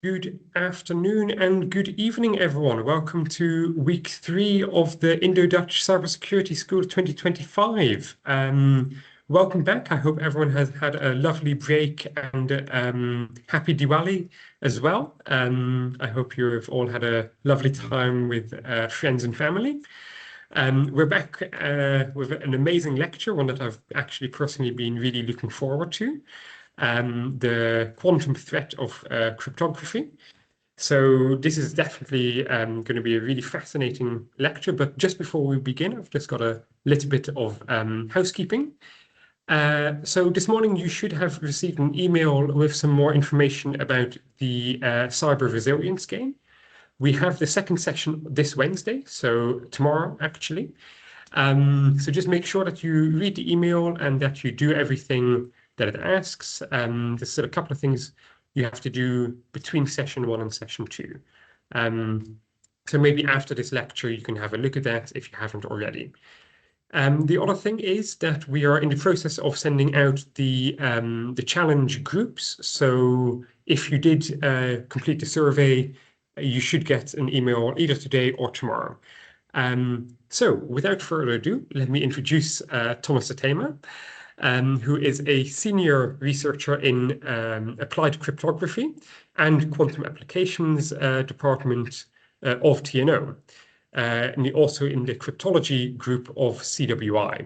Good afternoon and good evening, everyone. Welcome to week 3 of the Indo-Dutch Cybersecurity School 2025. Welcome back. I hope everyone has had a lovely break and happy Diwali as well. I hope you've all had a lovely time with friends and family. We're back with an amazing lecture, one that I've actually personally been really looking forward to. The quantum threat of cryptography. So this is definitely going to be a really fascinating lecture. But just before we begin, I've just got a little bit of housekeeping. So this morning you should have received an email with some more information about the cyber resilience game. We have the second session this Wednesday, so tomorrow actually. So just make sure that you read the email and that you do everything that it asks. There's still a couple of things you have to do between session 1 and session 2. So maybe after this lecture, you can have a look at that if you haven't already. The other thing is that we are in the process of sending out the challenge groups. So if you did complete the survey, you should get an email either today or tomorrow. So without further ado, let me introduce Thomas Satema, who is a senior researcher in applied cryptography and quantum applications department of TNO. And also in the cryptology group of CWI.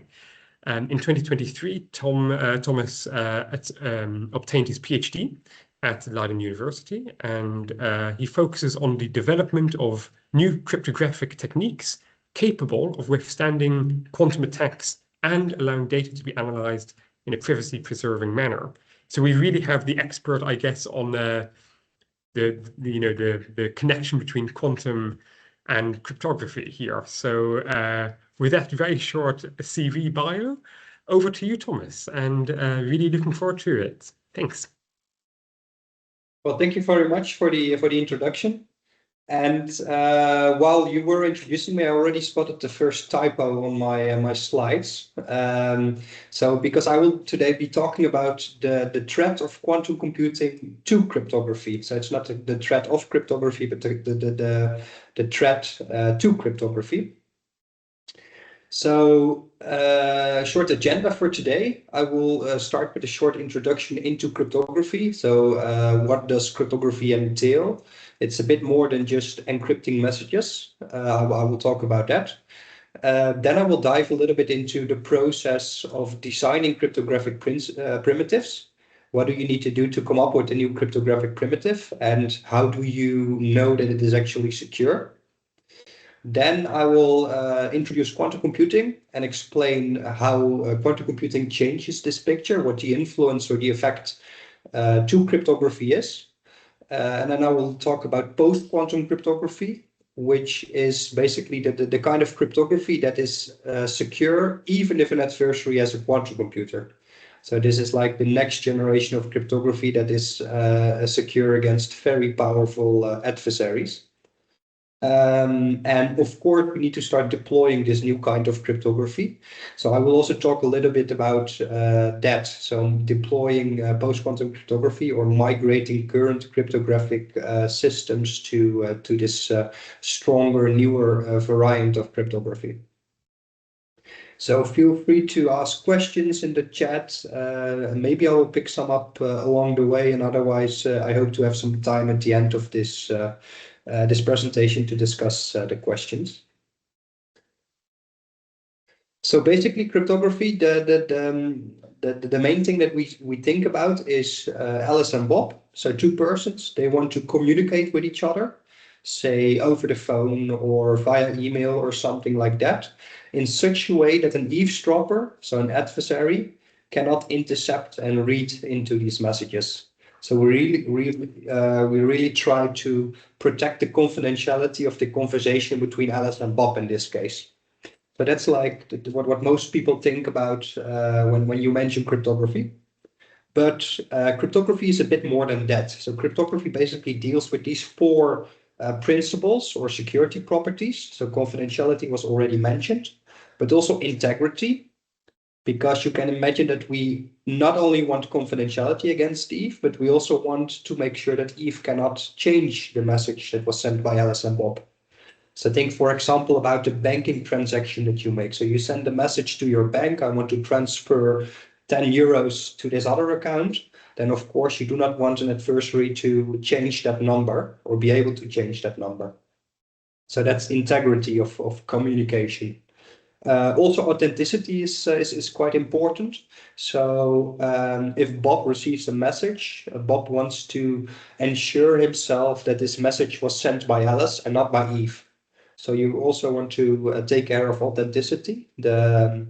In 2023, Thomas obtained his PhD at Leiden University, and he focuses on the development of new cryptographic techniques capable of withstanding quantum attacks and allowing data to be analyzed in a privacy-preserving manner. So we really have the expert, I guess, on the connection between quantum and cryptography here. So with that very short CV bio, over to you, Thomas, and really looking forward to it. Thanks. Well, thank you very much for the introduction. And while you were introducing me, I already spotted the first typo on my slides. So because I will today be talking about the threat of quantum computing to cryptography. So it's not the threat of cryptography, but the threat to cryptography. So short agenda for today. I will start with a short introduction into cryptography. So what does cryptography entail? It's a bit more than just encrypting messages. I will talk about that. Then I will dive a little bit into the process of designing cryptographic primitives. What do you need to do to come up with a new cryptographic primitive? And how do you know that it is actually secure? Then I will introduce quantum computing and explain how quantum computing changes this picture, what the influence or the effect to cryptography is. And then I will talk about post-quantum cryptography, which is basically the kind of cryptography that is secure, even if an adversary has a quantum computer. So this is like the next generation of cryptography that is secure against very powerful adversaries. And of course, we need to start deploying this new kind of cryptography. So I will also talk a little bit about that. So deploying post-quantum cryptography or migrating current cryptographic systems to this stronger, newer variant of cryptography. So feel free to ask questions in the chat. Maybe I will pick some up along the way, and otherwise I hope to have some time at the end of this this presentation to discuss the questions. So basically, cryptography, the main thing that we think about is Alice and Bob. So two persons, they want to communicate with each other, say over the phone or via email or something like that, in such a way that an eavesdropper, so an adversary, cannot intercept and read into these messages. So we really try to protect the confidentiality of the conversation between Alice and Bob in this case. So that's like what most people think about when you mention cryptography. But cryptography is a bit more than that. So cryptography basically deals with these four principles or security properties. So confidentiality was already mentioned, but also integrity. because you can imagine that we not only want confidentiality against Eve, but we also want to make sure that Eve cannot change the message that was sent by Alice and Bob. So think, for example, about the banking transaction that you make. So you send a message to your bank, I want to transfer 10 euros to this other account. Then, of course, you do not want an adversary to change that number or be able to change that number. So that's integrity of communication. Also, authenticity is quite important. So if Bob receives a message, Bob wants to ensure himself that this message was sent by Alice and not by Eve. So you also want to take care of authenticity. The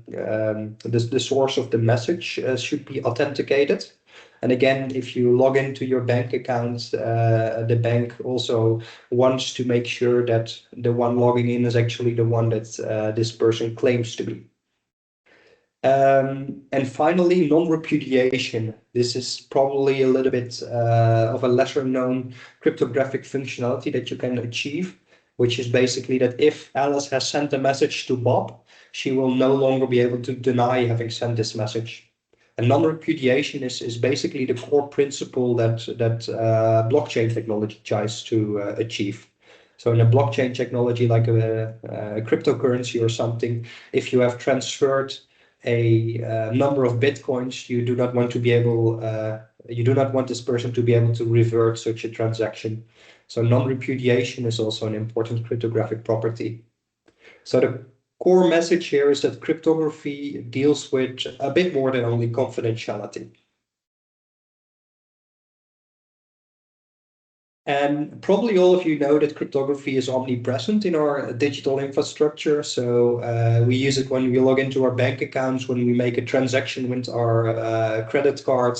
source of the message should be authenticated. And again, if you log into your bank account, the bank also wants to make sure that the one logging in is actually the one that this person claims to be. And finally, non-repudiation. This is probably a little bit of a lesser known cryptographic functionality that you can achieve, which is basically that if Alice has sent a message to Bob, she will no longer be able to deny having sent this message. And non-repudiation is basically the core principle that blockchain technology tries to achieve. So in a blockchain technology like a cryptocurrency or something, if you have transferred a number of bitcoins, you do not want to be able, you do not want this person to be able to revert such a transaction. So non-repudiation is also an important cryptographic property. So the core message here is that cryptography deals with a bit more than only confidentiality. And probably all of you know that cryptography is omnipresent in our digital infrastructure. So we use it when we log into our bank accounts, when we make a transaction with our credit card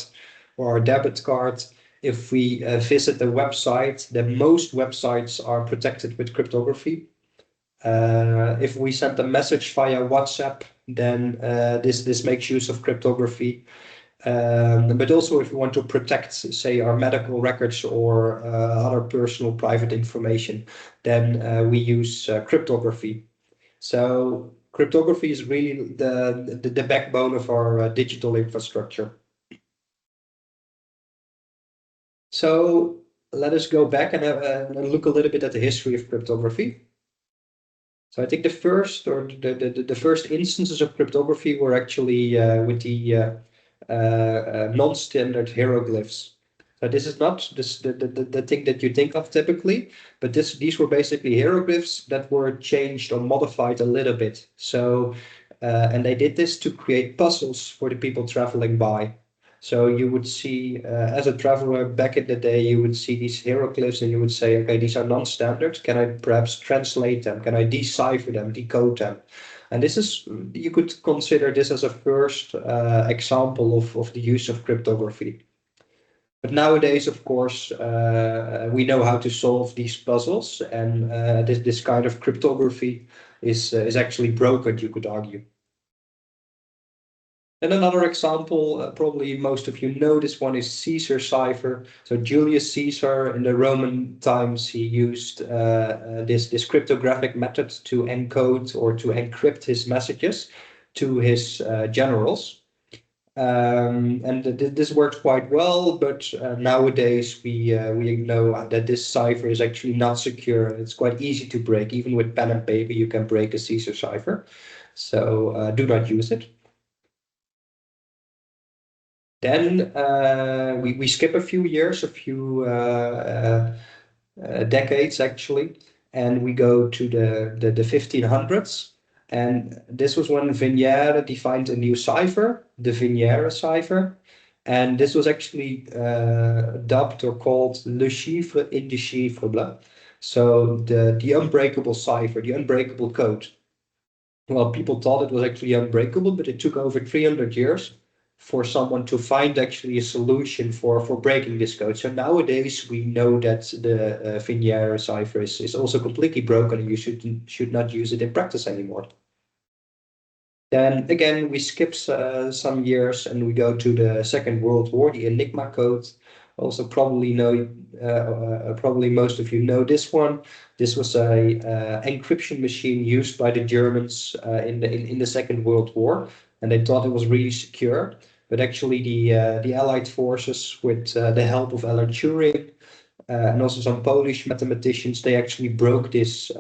or our debit card. If we visit the website, then most websites are protected with cryptography. If we send a message via WhatsApp, then this makes use of cryptography. But also if we want to protect, say, our medical records or other personal private information, then we use cryptography. So cryptography is really the backbone of our digital infrastructure. So let us go back and look a little bit at the history of cryptography. So I think the first instances of cryptography were actually with the non-standard hieroglyphs. So this is not the thing that you think of typically, but these were basically hieroglyphs that were changed or modified a little bit. So and they did this to create puzzles for the people traveling by. So you would see, as a traveler back in the day, you would see these hieroglyphs and you would say, okay, these are non-standard. Can I perhaps translate them? Can I decipher them, decode them? And this is, you could consider this as a first example of the use of cryptography. But nowadays, of course, we know how to solve these puzzles, and this kind of cryptography is actually broken, you could argue. And another example, probably most of you know this one, is Caesar cipher. So Julius Caesar in the Roman times, he used this cryptographic method to encode or to encrypt his messages to his generals. And this worked quite well, but nowadays we know that this cipher is actually not secure. It's quite easy to break. Even with pen and paper, you can break a Caesar cipher. So do not use it. Then we skip a few years, a few decades actually, and we go to the 1500s. And this was when Vignere defined a new cipher, the Vignere cipher. And this was actually dubbed or called le chiffre indéchiffrable. So the unbreakable cipher, the unbreakable code. Well, people thought it was actually unbreakable, but it took over 300 years for someone to find actually a solution for breaking this code. So nowadays we know that the Vignere cipher is also completely broken and you should not use it in practice anymore. Then again, we skip some years and we go to the Second World War, the Enigma code. Also probably most of you know this one. This was a encryption machine used by the Germans in the Second World War. and they thought it was really secure. But actually, the Allied forces, with the help of Alan Turing and also some Polish mathematicians, they actually broke this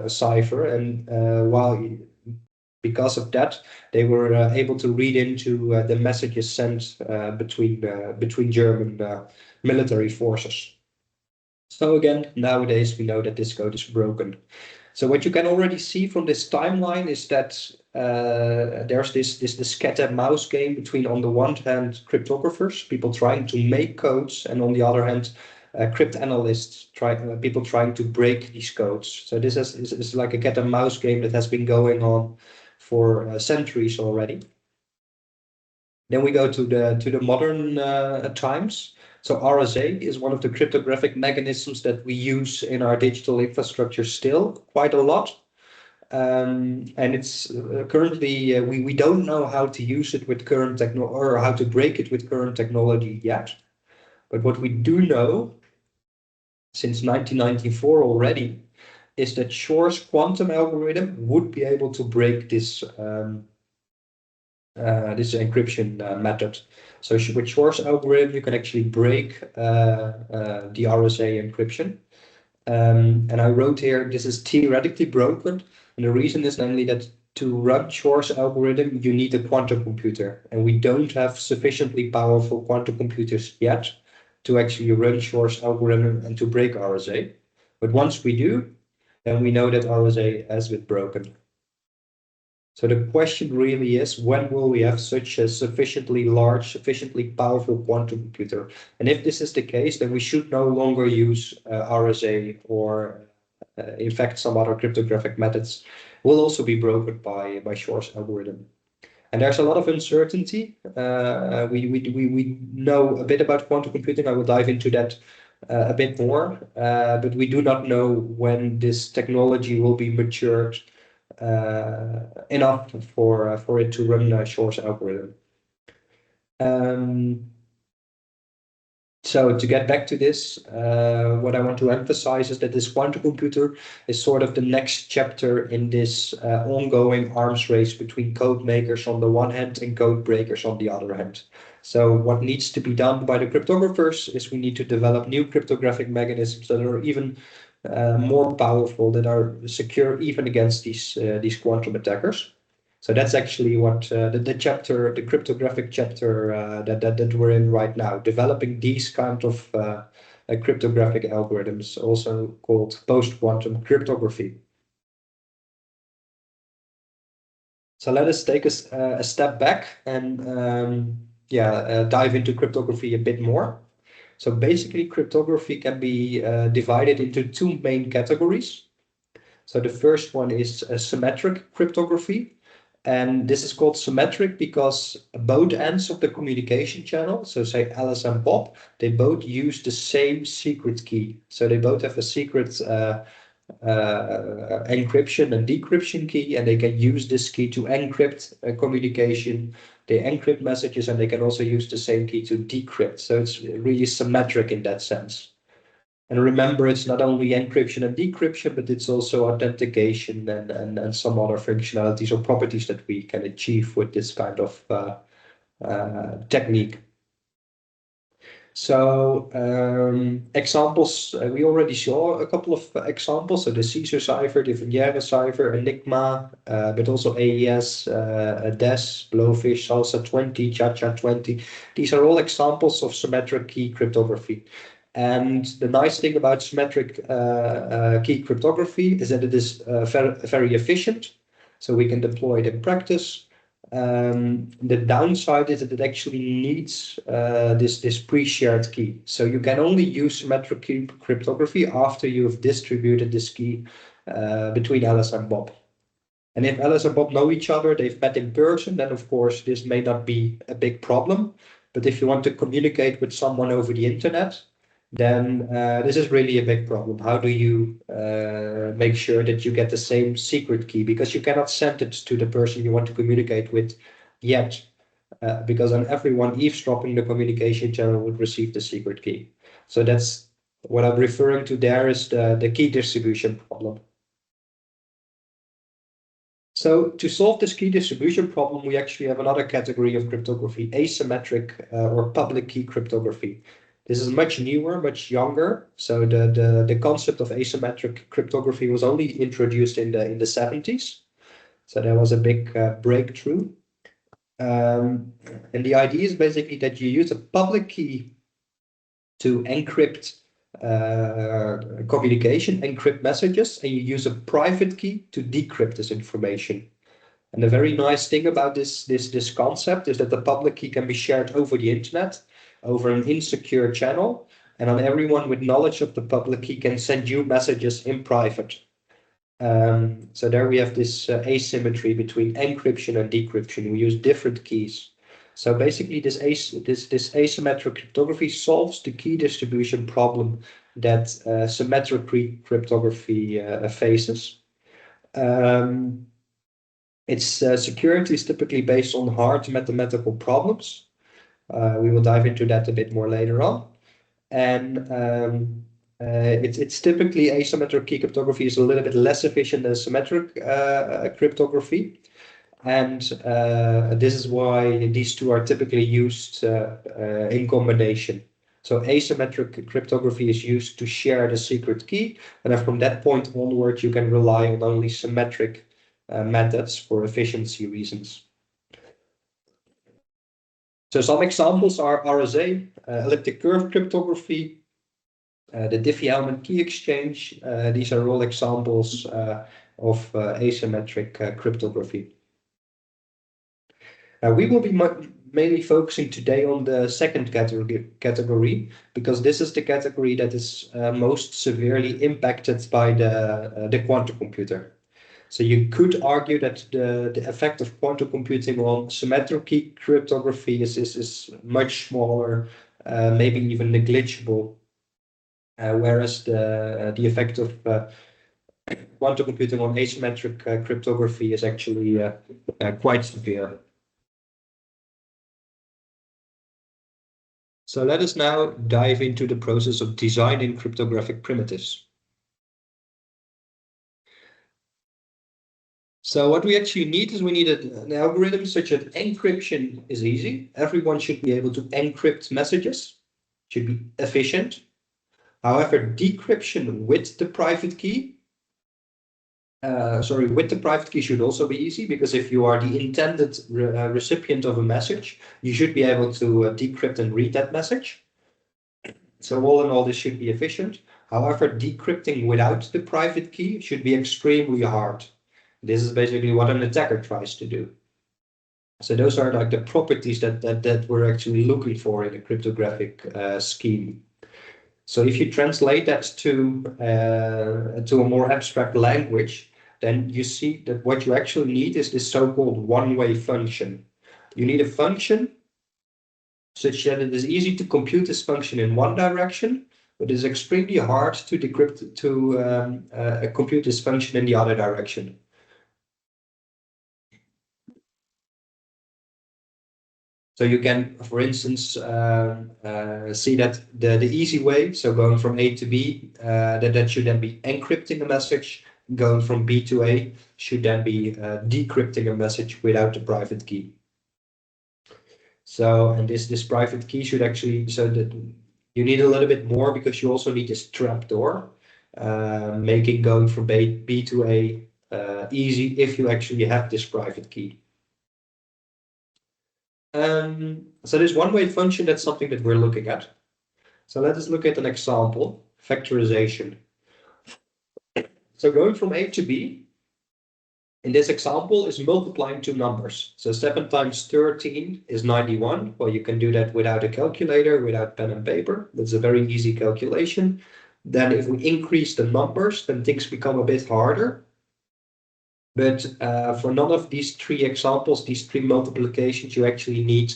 cipher. And because of that, they were able to read into the messages sent between German military forces. So again, nowadays we know that this code is broken. So what you can already see from this timeline is that there's this cat and mouse game between, on the one hand, cryptographers, people trying to make codes, and on the other hand, cryptanalysts, people trying to break these codes. So this is like a cat and mouse game that has been going on for centuries already. Then we go to the modern times. So RSA is one of the cryptographic mechanisms that we use in our digital infrastructure still quite a lot. And it's currently, we don't know how to use it with current technology, or how to break it with current technology yet. But what we do know since 1994 already is that Shor's quantum algorithm would be able to break this this encryption method. So with Shor's algorithm, you can actually break the RSA encryption. And I wrote here, this is theoretically broken. And the reason is namely that to run Shor's algorithm, you need a quantum computer. And we don't have sufficiently powerful quantum computers yet to actually run Shor's algorithm and to break RSA. But once we do, then we know that RSA has been broken. So the question really is, when will we have such a sufficiently large, sufficiently powerful quantum computer? And if this is the case, then we should no longer use RSA, or in fact, some other cryptographic methods will also be broken by Shor's algorithm. And there's a lot of uncertainty. We know a bit about quantum computing. I will dive into that a bit more, but we do not know when this technology will be matured enough for it to run Shor's algorithm. So to get back to this, what I want to emphasize is that this quantum computer is sort of the next chapter in this ongoing arms race between code makers on the one hand and code breakers on the other hand. So what needs to be done by the cryptographers is we need to develop new cryptographic mechanisms that are even more powerful, that are secure even against these quantum attackers. So that's actually what the chapter, the cryptographic chapter that we're in right now, developing these kind of cryptographic algorithms, also called post-quantum cryptography. So let us take a step back and dive into cryptography a bit more. So basically, cryptography can be divided into two main categories. So the first one is symmetric cryptography. And this is called symmetric because both ends of the communication channel, so say Alice and Bob, they both use the same secret key. So they both have a secret encryption and decryption key, and they can use this key to encrypt communication. They encrypt messages, and they can also use the same key to decrypt. So it's really symmetric in that sense. And remember, it's not only encryption and decryption, but it's also authentication and some other functionalities or properties that we can achieve with this kind of technique. So examples, we already saw a couple of examples. So the Caesar cipher, the Vignere cipher, Enigma, but also AES, DES, Blowfish, Salsa 20, Cha-Cha 20. These are all examples of symmetric key cryptography. And the nice thing about symmetric key cryptography is that it is very efficient. So we can deploy it in practice. The downside is that it actually needs this pre-shared key. So you can only use symmetric key cryptography after you've distributed this key between Alice and Bob. And if Alice and Bob know each other, they've met in person, then of course this may not be a big problem. But if you want to communicate with someone over the internet, then this is really a big problem. How do you make sure that you get the same secret key? Because you cannot send it to the person you want to communicate with yet, because then everyone eavesdropping the communication channel would receive the secret key. So that's what I'm referring to there, is the key distribution problem. So to solve this key distribution problem, we actually have another category of cryptography, asymmetric or public key cryptography. This is much newer, much younger. So the concept of asymmetric cryptography was only introduced in the 70s. So there was a big breakthrough. And the idea is basically that you use a public key to encrypt communication, encrypt messages, and you use a private key to decrypt this information. And the very nice thing about this concept is that the public key can be shared over the internet, over an insecure channel, and then everyone with knowledge of the public key can send you messages in private. So there we have this asymmetry between encryption and decryption. We use different keys. So basically, this asymmetric cryptography solves the key distribution problem that symmetric cryptography faces. Its security is typically based on hard mathematical problems. We will dive into that a bit more later on. And it's typically asymmetric key cryptography is a little bit less efficient than symmetric cryptography. And this is why these two are typically used in combination. So asymmetric cryptography is used to share the secret key. And then from that point onward, you can rely on only symmetric methods for efficiency reasons. So some examples are RSA, elliptic curve cryptography, the Diffie-Hellman key exchange. These are all examples of asymmetric cryptography. We will be mainly focusing today on the second category because this is the category that is most severely impacted by the quantum computer. So you could argue that the effect of quantum computing on symmetric key cryptography is much smaller, maybe even negligible, whereas the effect of quantum computing on asymmetric cryptography is actually quite severe. So let us now dive into the process of designing cryptographic primitives. So what we actually need is we need an algorithm such that encryption is easy. Everyone should be able to encrypt messages, should be efficient. However, decryption with the private key, should also be easy because if you are the intended recipient of a message, you should be able to decrypt and read that message. So all in all, this should be efficient. However, decrypting without the private key should be extremely hard. This is basically what an attacker tries to do. So those are like the properties that we're actually looking for in a cryptographic scheme. So if you translate that to a more abstract language, then you see that what you actually need is this so-called one-way function. You need a function such that it is easy to compute this function in one direction, but it is extremely hard to decrypt compute this function in the other direction. So you can, for instance, see that the easy way, so going from A to B, that should then be encrypting a message. Going from B to A should then be decrypting a message without the private key. So, and this private key should actually, so that you need a little bit more because you also need this trapdoor, making going from B to A easy if you actually have this private key. So this one-way function, that's something that we're looking at. So let us look at an example, factorization. So going from A to B, in this example, is multiplying two numbers. So 7 times 13 is 91. Well, you can do that without a calculator, without pen and paper. That's a very easy calculation. Then if we increase the numbers, then things become a bit harder. But for none of these three examples, these three multiplications, you actually need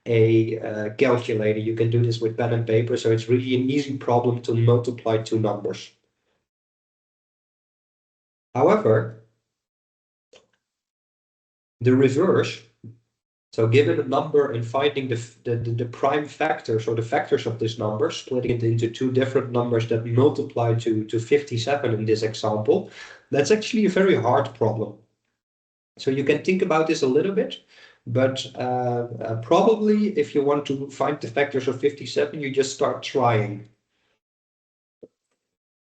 a calculator. You can do this with pen and paper, so it's really an easy problem to multiply two numbers. However, the reverse, so given a number and finding the prime factors or the factors of this number, splitting it into two different numbers that multiply to 57 in this example, that's actually a very hard problem. So you can think about this a little bit, but probably if you want to find the factors of 57, you just start trying.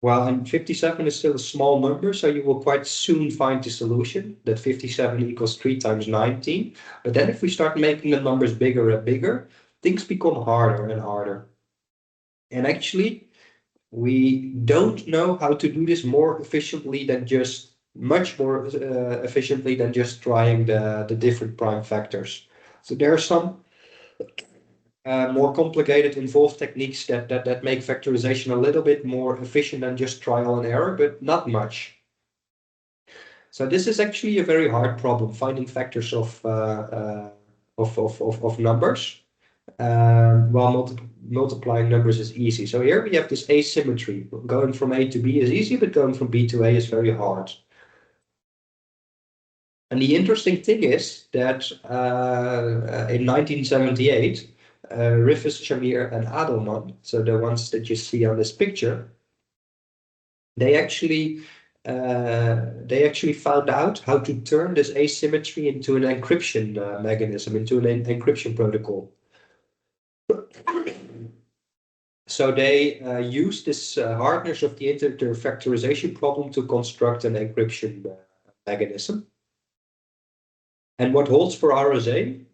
Well, and 57 is still a small number, so you will quite soon find the solution that 57 equals 3 times 19. But then if we start making the numbers bigger and bigger, things become harder and harder. And actually, we don't know how to do this more efficiently than just much more efficiently than just trying the different prime factors. So there are some more complicated involved techniques that make factorization a little bit more efficient than just trial and error, but not much. So this is actually a very hard problem, finding factors of numbers. While multiplying numbers is easy. So here we have this asymmetry. Going from A to B is easy, but going from B to A is very hard. And the interesting thing is that in 1978, Rifus, Shamir, and Adelman, so the ones that you see on this picture, they actually found out how to turn this asymmetry into an encryption mechanism, into an encryption protocol. So they used this hardness of the integer factorization problem to construct an encryption mechanism. And what holds for RSA,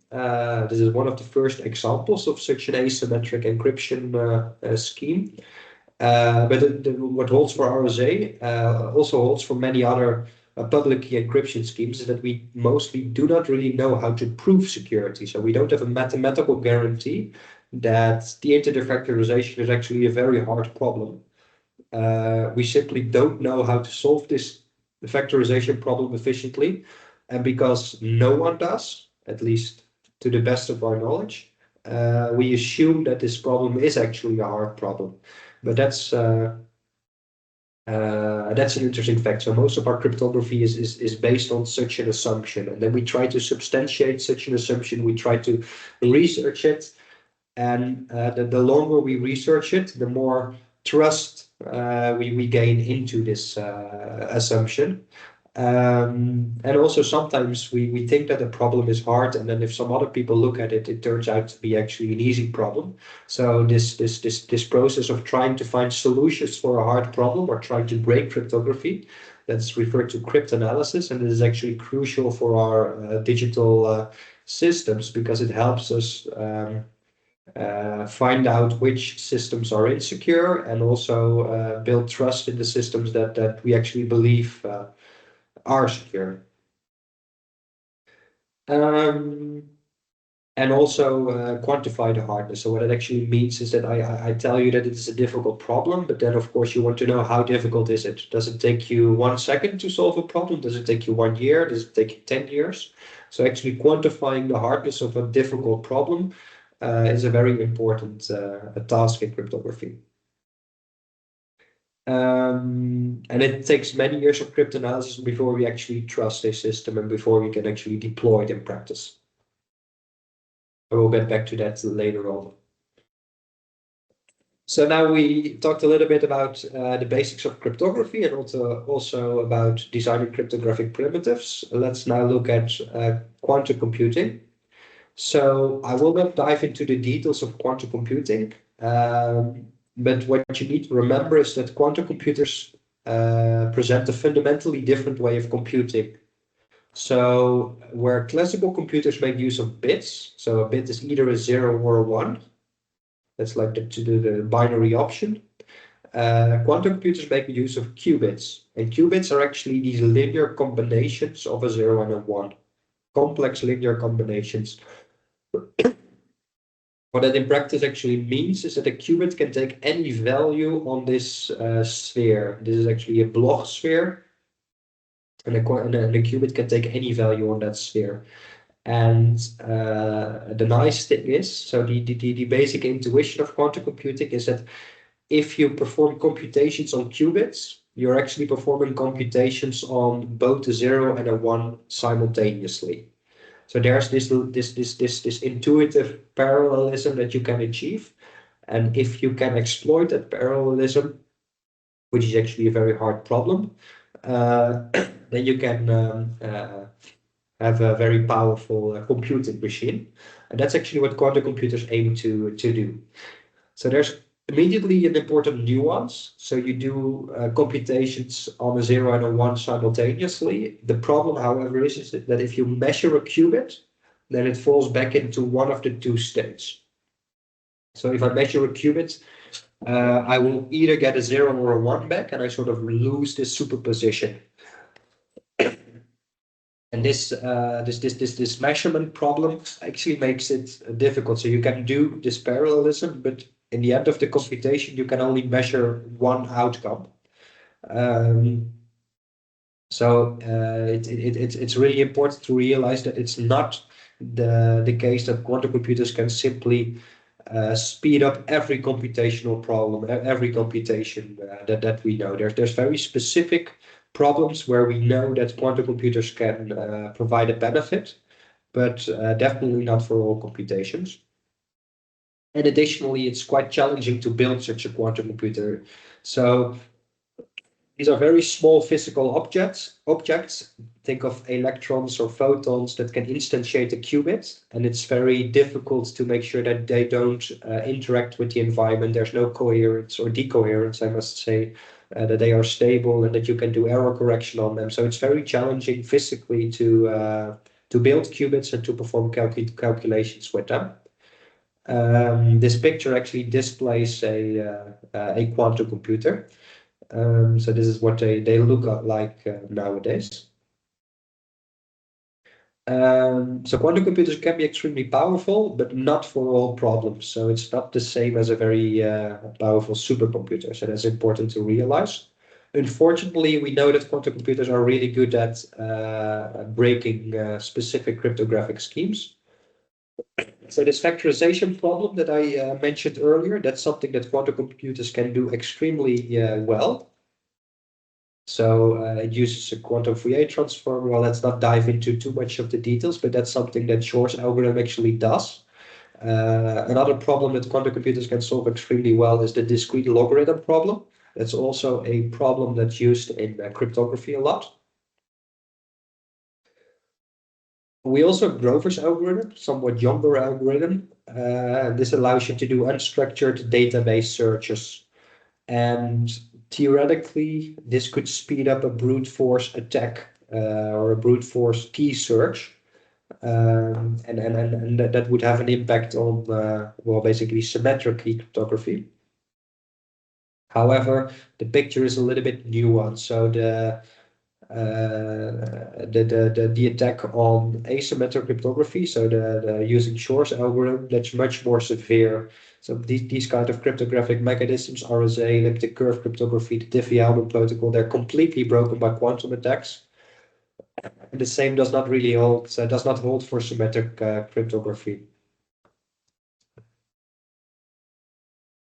this is one of the first examples of such an asymmetric encryption scheme. But what holds for RSA also holds for many other public key encryption schemes, is that we mostly do not really know how to prove security. So we don't have a mathematical guarantee that the integer factorization is actually a very hard problem. We simply don't know how to solve this factorization problem efficiently. And because no one does, at least to the best of our knowledge, we assume that this problem is actually a hard problem. But that's an interesting fact. So most of our cryptography is based on such an assumption. And then we try to substantiate such an assumption. We try to research it. And the longer we research it, the more trust we gain into this assumption. And also sometimes we think that the problem is hard, and then if some other people look at it, it turns out to be actually an easy problem. So this process of trying to find solutions for a hard problem, or trying to break cryptography, that's referred to cryptanalysis, and this is actually crucial for our digital systems, because it helps us find out which systems are insecure, and also build trust in the systems that we actually believe are secure. And also quantify the hardness. So what it actually means is that I tell you that it is a difficult problem, but then of course you want to know how difficult is it? Does it take you 1 second to solve a problem? Does it take you 1 year? Does it take you 10 years? So actually quantifying the hardness of a difficult problem is a very important task in cryptography. And it takes many years of cryptanalysis before we actually trust a system and before we can actually deploy it in practice. I will get back to that later on. So now we talked a little bit about the basics of cryptography, and also about designing cryptographic primitives. Let's now look at quantum computing. So I will not dive into the details of quantum computing, but what you need to remember is that quantum computers present a fundamentally different way of computing. So where classical computers make use of bits, so a bit is either a 0 or a 1, that's like the binary option. Quantum computers make use of qubits, and qubits are actually these linear combinations of a 0 and a 1, complex linear combinations. What that in practice actually means is that a qubit can take any value on this sphere. This is actually a Bloch sphere, and a qubit can take any value on that sphere. And the nice thing is, so the basic intuition of quantum computing is that if you perform computations on qubits, you're actually performing computations on both a 0 and a 1 simultaneously. So there's this intuitive parallelism that you can achieve. And if you can exploit that parallelism, which is actually a very hard problem, then you can have a very powerful computing machine. And that's actually what quantum computers aim to do. So there's immediately an important nuance. So you do computations on a 0 and a 1 simultaneously. The problem, however, is that if you measure a qubit, then it falls back into one of the two states. So if I measure a qubit, I will either get a 0 or a 1 back, and I sort of lose this superposition. And this measurement problem actually makes it difficult. So you can do this parallelism, but in the end of the computation, you can only measure one outcome. It's really important to realize that it's not the case that quantum computers can simply speed up every computational problem, every computation that we know. There's very specific problems where we know that quantum computers can provide a benefit, but definitely not for all computations. And additionally, it's quite challenging to build such a quantum computer. So these are very small physical objects. Think of electrons or photons that can instantiate a qubit, and it's very difficult to make sure that they don't interact with the environment. There's no coherence or decoherence, I must say, that they are stable and that you can do error correction on them. So it's very challenging physically to build qubits and to perform calculations with them. This picture actually displays a quantum computer. So this is what they look like nowadays. So quantum computers can be extremely powerful, but not for all problems. So it's not the same as a very powerful supercomputer. So that's important to realize. Unfortunately, we know that quantum computers are really good at breaking specific cryptographic schemes. So this factorization problem that I mentioned earlier, that's something that quantum computers can do extremely well. So it uses a quantum Fourier transform. Well, let's not dive into too much of the details, but that's something that Shor's algorithm actually does. Another problem that quantum computers can solve extremely well is the discrete logarithm problem. That's also a problem that's used in cryptography a lot. We also have Grover's algorithm, somewhat younger algorithm. This allows you to do unstructured database searches. And theoretically, this could speed up a brute force attack or a brute force key search. And that would have an impact on, well, basically symmetric key cryptography. However, the picture is a little bit nuanced. So the attack on asymmetric cryptography, so the using Shor's algorithm, that's much more severe. So these kind of cryptographic mechanisms, RSA, elliptic curve cryptography, the Diffie-Hellman protocol, they're completely broken by quantum attacks. And the same does not really hold, so does not hold for symmetric cryptography.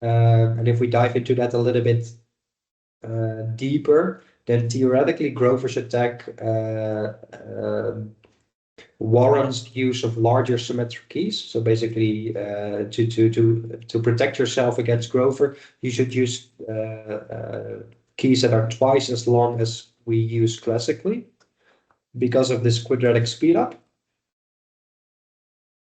And if we dive into that a little bit deeper, then theoretically Grover's attack warrants the use of larger symmetric keys. So basically, to protect yourself against Grover, you should use keys that are twice as long as we use classically because of this quadratic speedup.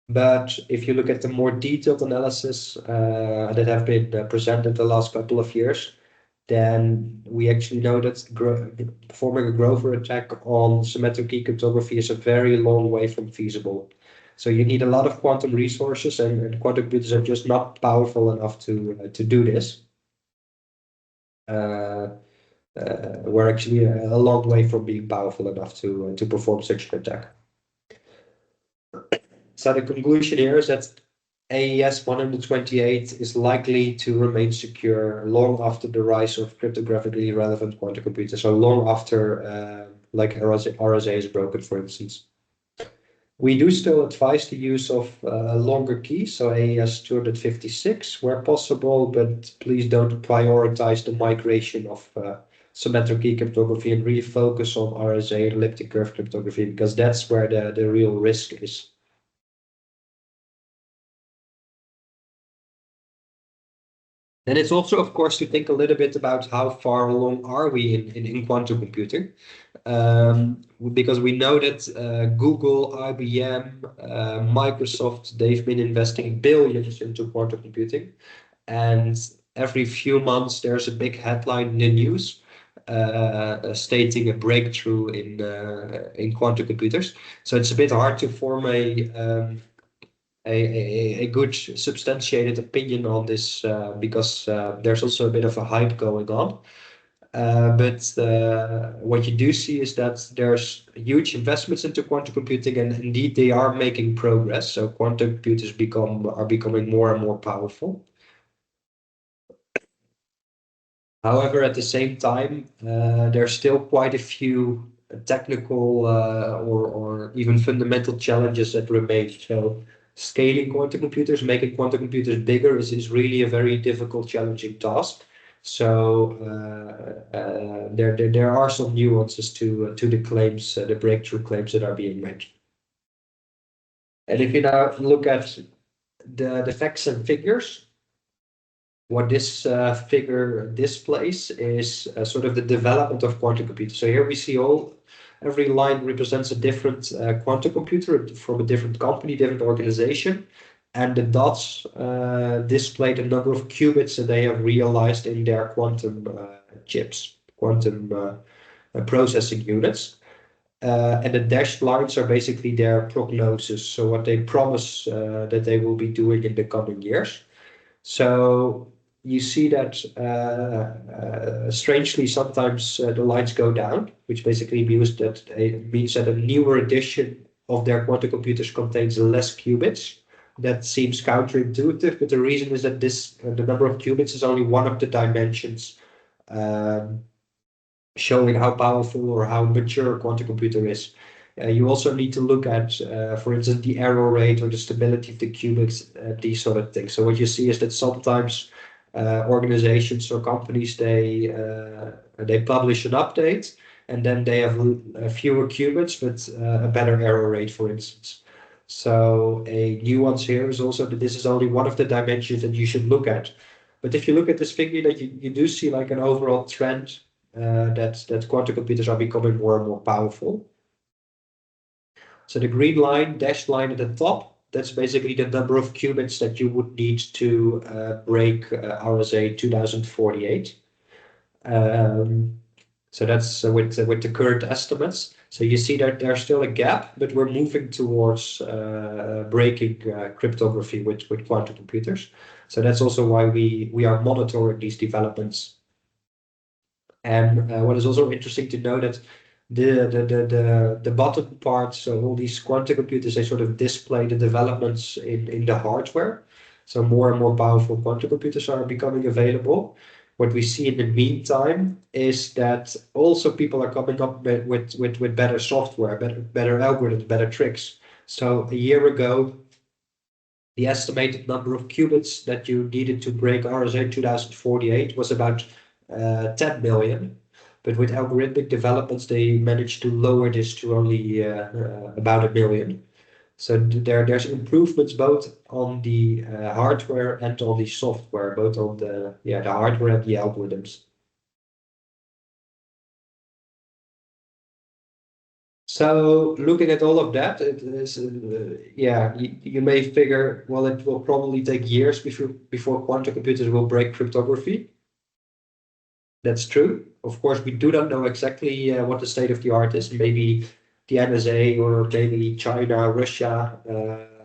But if you look at the more detailed analysis that have been presented the last couple of years, then we actually know that performing a Grover attack on symmetric key cryptography is a very long way from feasible. So you need a lot of quantum resources, and quantum computers are just not powerful enough to do this. We're actually a long way from being powerful enough to perform such an attack. So the conclusion here is that AES 128 is likely to remain secure long after the rise of cryptographically relevant quantum computers, so long after like RSA is broken, for instance. We do still advise the use of longer keys, so AES 256 where possible, but please don't prioritize the migration of symmetric key cryptography and really focus on RSA elliptic curve cryptography, because that's where the real risk is. And it's also, of course, to think a little bit about how far along are we in quantum computing. Because we know that Google, IBM, Microsoft, they've been investing billions into quantum computing. And every few months, there's a big headline in the news stating a breakthrough in quantum computers. So it's a bit hard to form a good substantiated opinion on this because there's also a bit of a hype going on. But what you do see is that there's huge investments into quantum computing, and indeed they are making progress. So quantum computers are becoming more and more powerful. However, at the same time, there's still quite a few technical or even fundamental challenges that remain. So scaling quantum computers, making quantum computers bigger is really a very difficult, challenging task. So there are some nuances to the claims, the breakthrough claims that are being made. And if you now look at the facts and figures, what this figure displays is sort of the development of quantum computers. So here we see every line represents a different quantum computer from a different company, different organization. And the dots display the number of qubits that they have realized in their quantum chips, quantum processing units. And the dashed lines are basically their prognosis. So what they promise that they will be doing in the coming years. So you see that strangely sometimes the lines go down, which basically means that a newer edition of their quantum computers contains less qubits. That seems counterintuitive, but the reason is that the number of qubits is only one of the dimensions showing how powerful or how mature a quantum computer is. You also need to look at, for instance, the error rate or the stability of the qubits, these sort of things. So what you see is that sometimes organizations or companies, they publish an update and then they have fewer qubits, but a better error rate, for instance. So a nuance here is also that this is only one of the dimensions that you should look at. But if you look at this figure, that you do see like an overall trend that quantum computers are becoming more and more powerful. So the green line, dashed line at the top, that's basically the number of qubits that you would need to break RSA 2048. So that's with the current estimates. So you see that there's still a gap, but we're moving towards breaking cryptography with quantum computers. So that's also why we are monitoring these developments. And what is also interesting to know that the bottom part, so all these quantum computers, they sort of display the developments in the hardware. So more and more powerful quantum computers are becoming available. What we see in the meantime is that also people are coming up with better software, better algorithms, better tricks. So a year ago, the estimated number of qubits that you needed to break RSA 2048 was about 10 million. But with algorithmic developments, they managed to lower this to only about 1 million. So there's improvements both on the hardware and on the software, both on the hardware and the algorithms. So looking at all of that, it is, you may figure, well, it will probably take years before quantum computers will break cryptography. That's true. Of course, we do not know exactly what the state of the art is. Maybe the NSA or maybe China, Russia,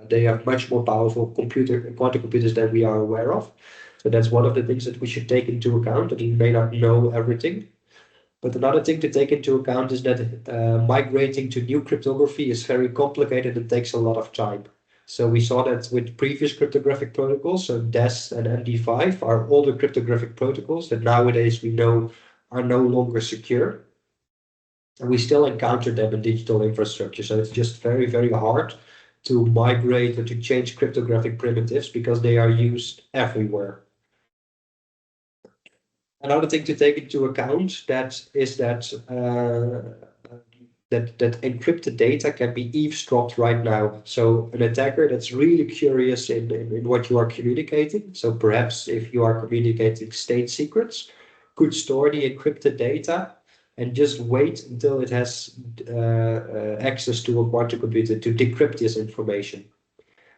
they have much more powerful quantum computers than we are aware of. So that's one of the things that we should take into account, that we may not know everything. But another thing to take into account is that migrating to new cryptography is very complicated and takes a lot of time. So we saw that with previous cryptographic protocols, so DES and MD5 are older cryptographic protocols that nowadays we know are no longer secure. And we still encounter them in digital infrastructure. So it's just very, very hard to migrate or to change cryptographic primitives because they are used everywhere. Another thing to take into account is that that encrypted data can be eavesdropped right now. So an attacker that's really curious in what you are communicating, so perhaps if you are communicating state secrets, could store the encrypted data and just wait until it has access to a quantum computer to decrypt this information.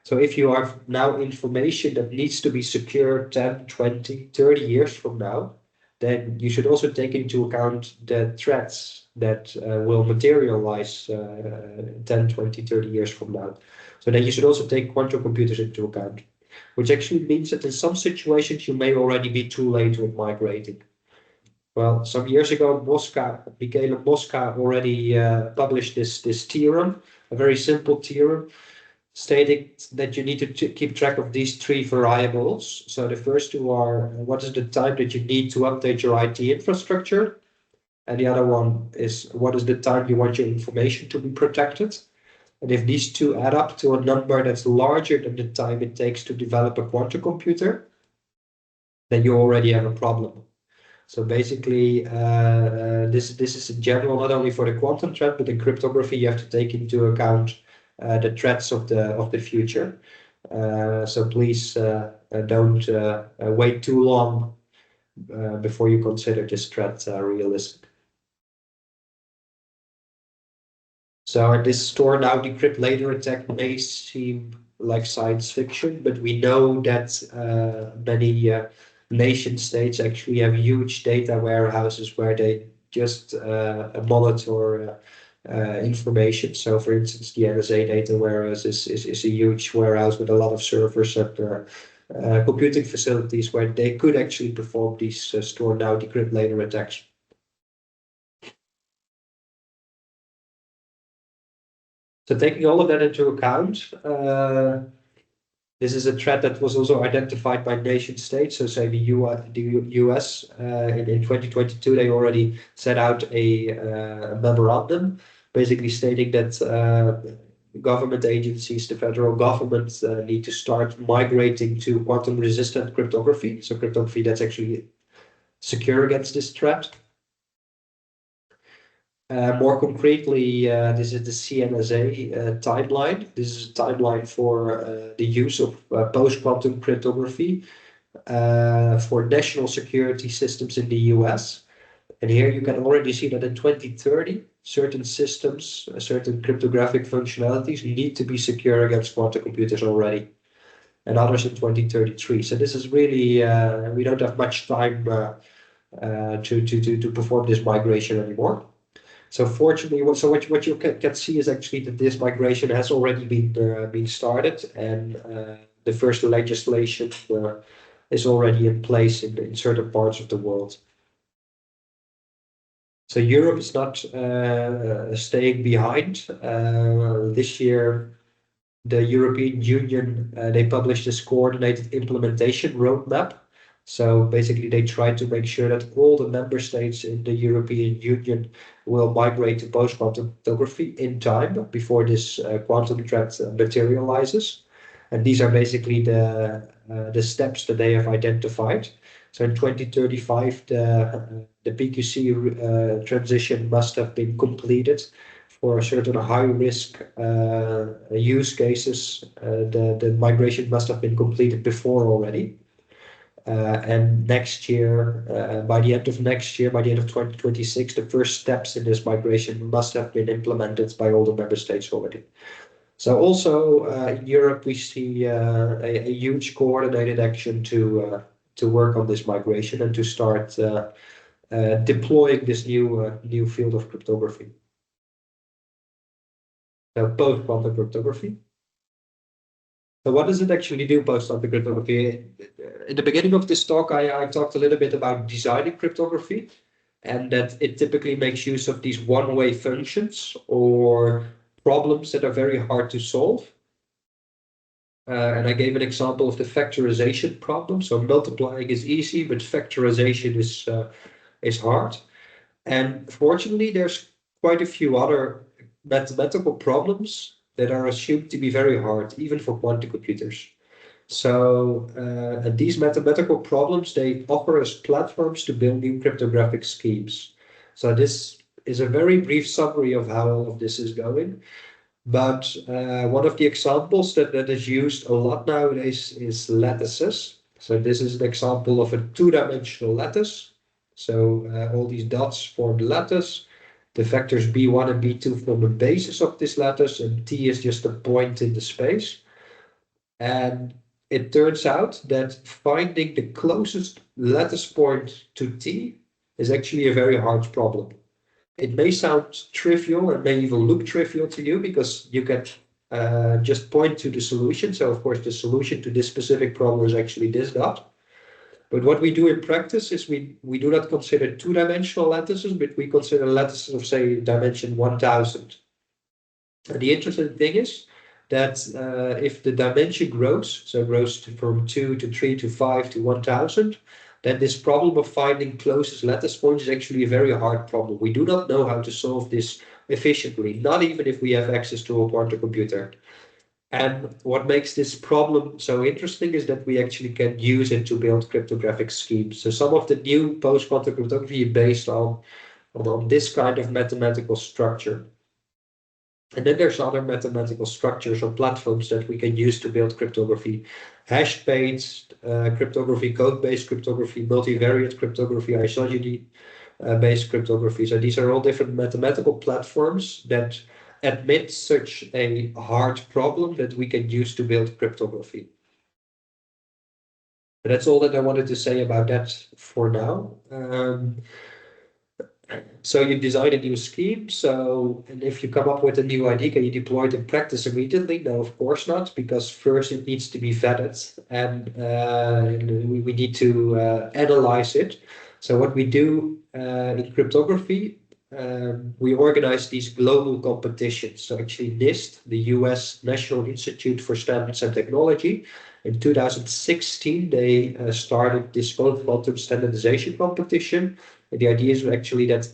So if you have now information that needs to be secure 10, 20, 30 years from now, then you should also take into account the threats that will materialize 10, 20, 30 years from now. So then you should also take quantum computers into account, which actually means that in some situations you may already be too late with migrating. Well, some years ago, Michaela Mosca already published this theorem, a very simple theorem, stating that you need to keep track of these three variables. So the first two are what is the time that you need to update your IT infrastructure? And the other one is what is the time you want your information to be protected? And if these two add up to a number that's larger than the time it takes to develop a quantum computer, then you already have a problem. So basically, this is in general, not only for the quantum threat, but in cryptography, you have to take into account the threats of the future. So please don't wait too long before you consider this threat realistic. So this store now, decrypt later attack may seem like science fiction, but we know that many nation states actually have huge data warehouses where they just monitor information. So for instance, the NSA data warehouse is a huge warehouse with a lot of servers and computing facilities where they could actually perform these store now, decrypt later attacks. So taking all of that into account, this is a threat that was also identified by nation states. So say the US in 2022, they already set out a memorandum basically stating that government agencies, the federal government need to start migrating to quantum resistant cryptography. So cryptography that's actually secure against this threat. More concretely, this is the CNSA timeline. This is a timeline for the use of post-quantum cryptography for national security systems in the US. And here you can already see that in 2030, certain systems, certain cryptographic functionalities need to be secure against quantum computers already, and others in 2033. So this is really, we don't have much time to perform this migration anymore. So fortunately, what you can see is actually that this migration has already been started, and the first legislation is already in place in certain parts of the world. So Europe is not staying behind. This year, the European Union they published this coordinated implementation roadmap. So basically, they try to make sure that all the member states in the European Union will migrate to post-quantum cryptography in time before this quantum threat materializes. And these are basically the steps that they have identified. So in 2035, the PQC transition must have been completed for certain high-risk use cases. The migration must have been completed before already. And next year, by the end of next year, by the end of 2026, the first steps in this migration must have been implemented by all the member states already. So also in Europe, we see a huge coordinated action to work on this migration and to start deploying this new field of cryptography. So post-quantum cryptography. So what does it actually do, post-quantum cryptography? In the beginning of this talk, I talked a little bit about designing cryptography, and that it typically makes use of these one-way functions or problems that are very hard to solve. And I gave an example of the factorization problem. So multiplying is easy, but factorization is hard. And fortunately, there's quite a few other mathematical problems that are assumed to be very hard, even for quantum computers. So these mathematical problems, they offer us platforms to build new cryptographic schemes. So this is a very brief summary of how all of this is going. But one of the examples that is used a lot nowadays is lattices. So this is an example of a two-dimensional lattice. So all these dots form the lattice. The vectors b1 and b2 form the basis of this lattice, and t is just a point in the space. And it turns out that finding the closest lattice point to t is actually a very hard problem. It may sound trivial and may even look trivial to you because you can just point to the solution. So of course, the solution to this specific problem is actually this dot. But what we do in practice is we do not consider two-dimensional lattices, but we consider lattices of, say, dimension 1000. And the interesting thing is that if the dimension grows, so it grows from 2 to 3 to 5 to 1000, then this problem of finding closest lattice points is actually a very hard problem. We do not know how to solve this efficiently, not even if we have access to a quantum computer. And what makes this problem so interesting is that we actually can use it to build cryptographic schemes. So some of the new post-quantum cryptography is based on this kind of mathematical structure. And then there's other mathematical structures or platforms that we can use to build cryptography. Hash-based cryptography, code-based cryptography, multivariate cryptography, isogeny-based cryptography. So these are all different mathematical platforms that admit such a hard problem that we can use to build cryptography. But that's all that I wanted to say about that for now. So you design a new scheme. So, and if you come up with a new idea, can you deploy it in practice immediately? No, of course not, because first it needs to be vetted and we need to analyze it. So what we do in cryptography, we organize these global competitions. So actually NIST, the US National Institute for Standards and Technology, in 2016, they started this quantum standardization competition. And the idea is actually that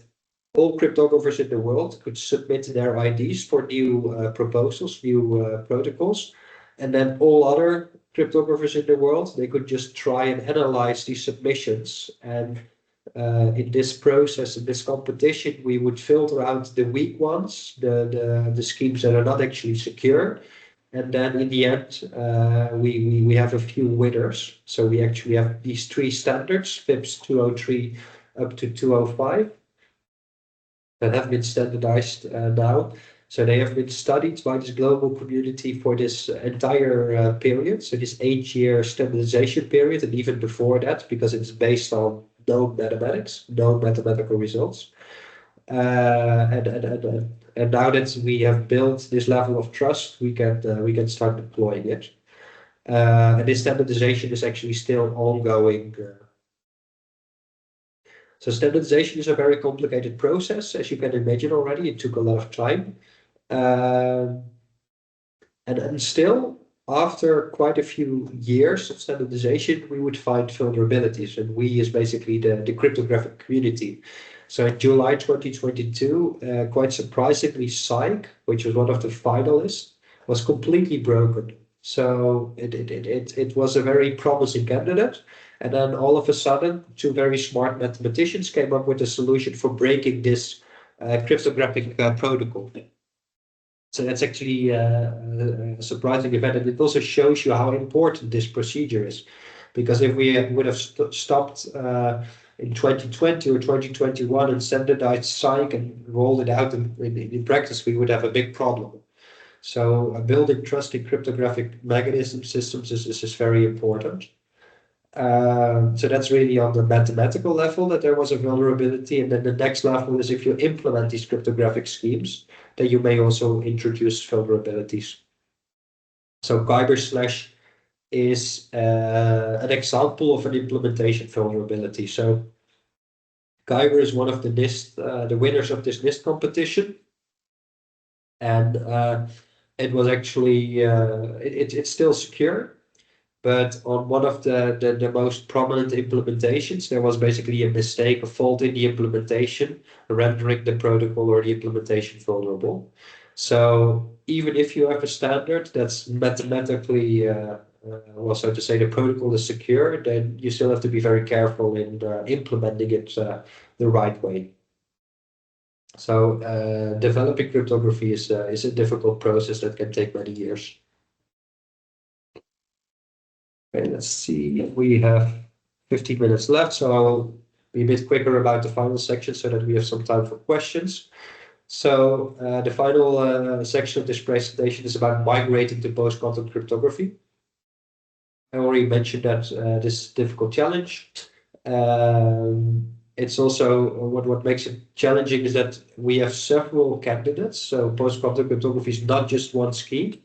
all cryptographers in the world could submit their IDs for new proposals, new protocols. And then all other cryptographers in the world, they could just try and analyze these submissions. And in this process, in this competition, we would filter out the weak ones, the schemes that are not actually secure. And then in the end, we have a few winners. So we actually have these three standards, FIPS 203 up to 205, that have been standardized now. So they have been studied by this global community for this entire period. So this 8-year standardization period, and even before that, because it's based on known mathematics, known mathematical results. And now that we have built this level of trust, we can start deploying it. And this standardization is actually still ongoing. So standardization is a very complicated process, as you can imagine already. It took a lot of time. And still, after quite a few years of standardization, we would find vulnerabilities. And we is basically the cryptographic community. So in July 2022, quite surprisingly, Psych, which was one of the finalists, was completely broken. So it was a very promising candidate. And then all of a sudden, two very smart mathematicians came up with a solution for breaking this cryptographic protocol. So that's actually a surprising event. And it also shows you how important this procedure is. Because if we would have stopped in 2020 or 2021 and standardized Psych and rolled it out in practice, we would have a big problem. So building trusted cryptographic mechanism systems is very important. So that's really on the mathematical level that there was a vulnerability. And then the next level is if you implement these cryptographic schemes, then you may also introduce vulnerabilities. So Kyberslash is an example of an implementation vulnerability. So Kyber is one of the NIST, the winners of this NIST competition. And it was actually, it's still secure. But on one of the most prominent implementations, there was basically a mistake, a fault in the implementation, rendering the protocol or the implementation vulnerable. So even if you have a standard that's mathematically, well, so to say, the protocol is secure, then you still have to be very careful in implementing it the right way. So developing cryptography is a difficult process that can take many years. Okay, let's see. We have 15 minutes left, so I will be a bit quicker about the final section so that we have some time for questions. So the final section of this presentation is about migrating to post-quantum cryptography. I already mentioned that this is a difficult challenge. It's also what makes it challenging is that we have several candidates. So post-quantum cryptography is not just one scheme.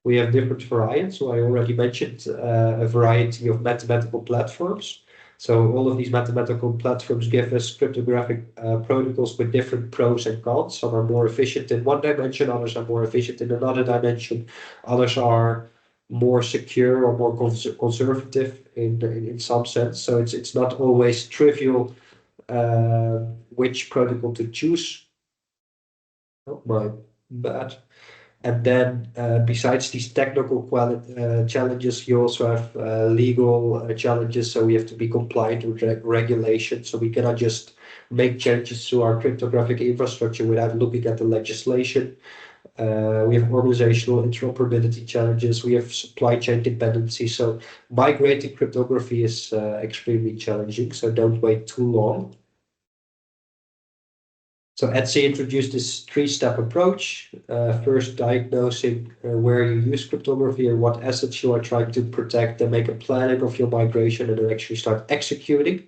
We have different variants. So I already mentioned a variety of mathematical platforms. So all of these mathematical platforms give us cryptographic protocols with different pros and cons. Some are more efficient in one dimension, others are more efficient in another dimension, others are more secure or more conservative in some sense. So it's not always trivial which protocol to choose. Oh, my bad. And then besides these technical challenges, you also have legal challenges. So we have to be compliant with regulation. So we cannot just make changes to our cryptographic infrastructure without looking at the legislation. We have organizational interoperability challenges. We have supply chain dependency. So migrating cryptography is extremely challenging. So don't wait too long. So Etsy introduced this three-step approach. First, diagnosing where you use cryptography and what assets you are trying to protect, then make a planning of your migration, and then actually start executing.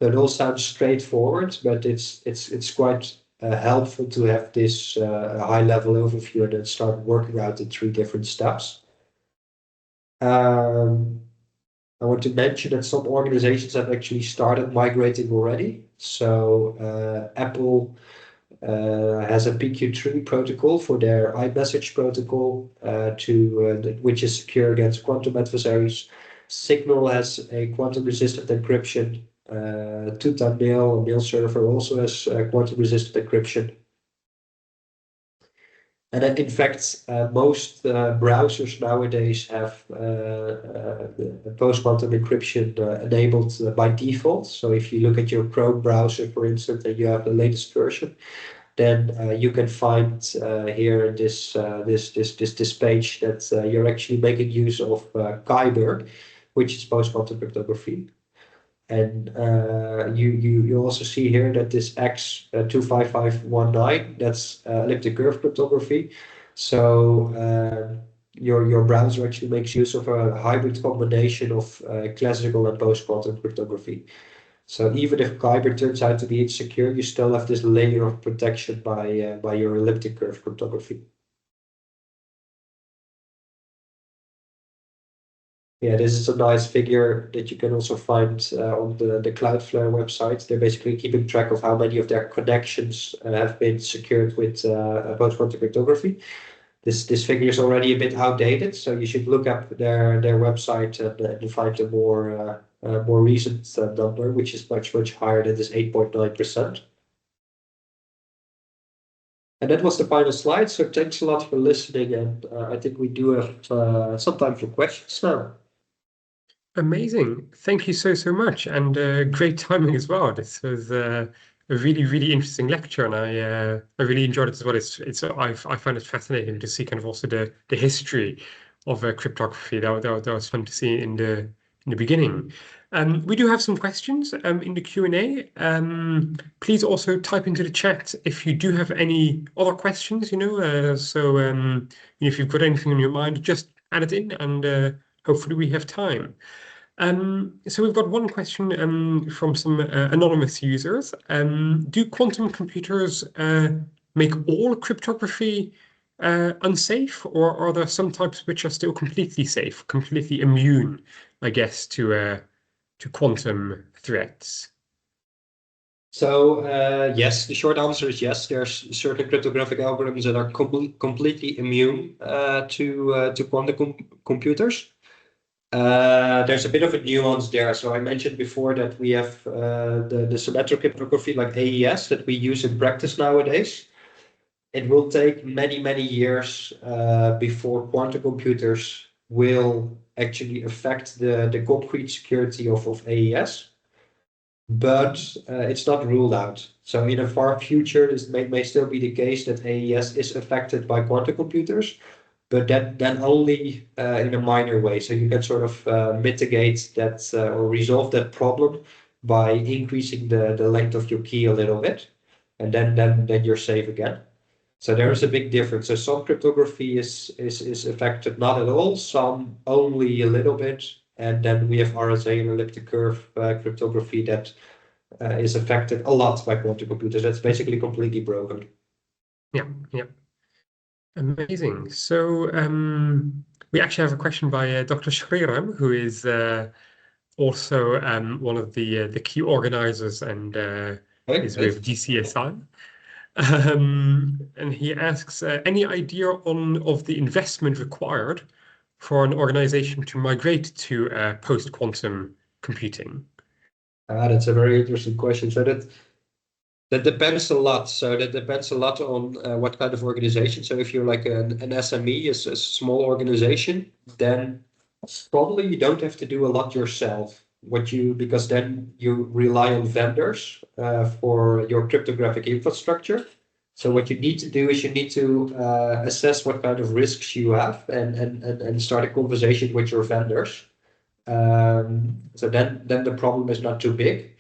So it all sounds straightforward, but it's quite helpful to have this high-level overview and then start working out the three different steps. I want to mention that some organizations have actually started migrating already. So Apple has a PQ3 protocol for their iMessage protocol, which is secure against quantum adversaries. Signal has a quantum-resistant encryption. Two-time mail, a mail server, also has quantum-resistant encryption. And in fact, most browsers nowadays have post-quantum encryption enabled by default. So if you look at your Chrome browser, for instance, and you have the latest version, then you can find here in this page that you're actually making use of Kyber, which is post-quantum cryptography. And you also see here that this X25519, that's elliptic curve cryptography. So your browser actually makes use of a hybrid combination of classical and post-quantum cryptography. So even if Kyber turns out to be insecure, you still have this layer of protection by your elliptic curve cryptography. Yeah, this is a nice figure that you can also find on the Cloudflare website. They're basically keeping track of how many of their connections have been secured with post-quantum cryptography. This figure is already a bit outdated, so you should look up their website and find a more recent number, which is much higher than this 8.9%. And that was the final slide. So thanks a lot for listening, and I think we do have some time for questions now. Amazing. Thank you so much. And great timing as well. This was a really interesting lecture, and I really enjoyed it as well. I find it fascinating to see kind of also the history of cryptography. That was fun to see in the beginning. We do have some questions in the Q&A. Please also type into the chat if you do have any other questions, if you've got anything on your mind, just add it in, and hopefully we have time. So we've got one question from some anonymous users. Do quantum computers make all cryptography unsafe, or are there some types which are still completely safe, completely immune, I guess, to quantum threats? So yes, the short answer is yes. There's certain cryptographic algorithms that are completely immune to quantum computers. There's a bit of a nuance there. So I mentioned before that we have the symmetric cryptography like AES that we use in practice nowadays. It will take many years before quantum computers will actually affect the concrete security of AES. but it's not ruled out. So in the far future, this may still be the case that AES is affected by quantum computers, but then only in a minor way. So you can sort of mitigate that or resolve that problem by increasing the length of your key a little bit, and then you're safe again. So there is a big difference. So some cryptography is affected not at all, some only a little bit, and then we have RSA and elliptic curve cryptography that is affected a lot by quantum computers. That's basically completely broken. Yeah, yeah. Amazing. So we actually have a question by Dr. Shriram, who is also one of the key organizers and is with GCSI. And he asks, any idea of the investment required for an organization to migrate to post-quantum computing? That's a very interesting question. So that depends a lot. So that depends a lot on what kind of organization. So if you're like an SME, a small organization, then probably you don't have to do a lot yourself. Because then you rely on vendors for your cryptographic infrastructure. So what you need to do is you need to assess what kind of risks you have and start a conversation with your vendors. So then the problem is not too big.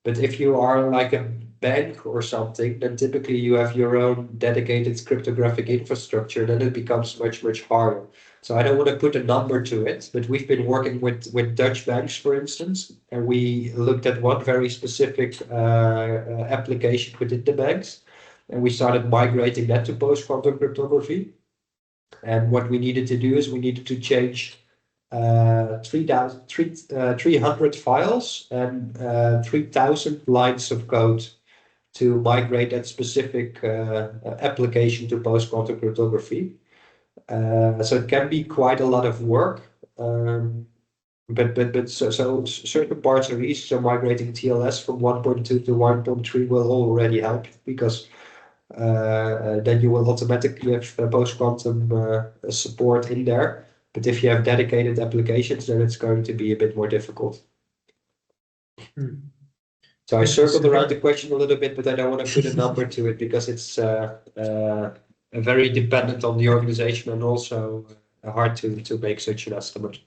But if you are like a bank or something, then typically you have your own dedicated cryptographic infrastructure, then it becomes much, much harder. So I don't want to put a number to it, but we've been working with Dutch banks, for instance, and we looked at one very specific application within the banks, and we started migrating that to post-quantum cryptography. And what we needed to do is we needed to change 300 files and 3,000 lines of code to migrate that specific application to post-quantum cryptography. So it can be quite a lot of work. But certain parts are easy. So migrating TLS from 1.2 to 1.3 will already help, because then you will automatically have post-quantum support in there. But if you have dedicated applications, then it's going to be a bit more difficult. So I circled around the question a little bit, but I don't want to put a number to it, because it's very dependent on the organization and also hard to make such an estimate.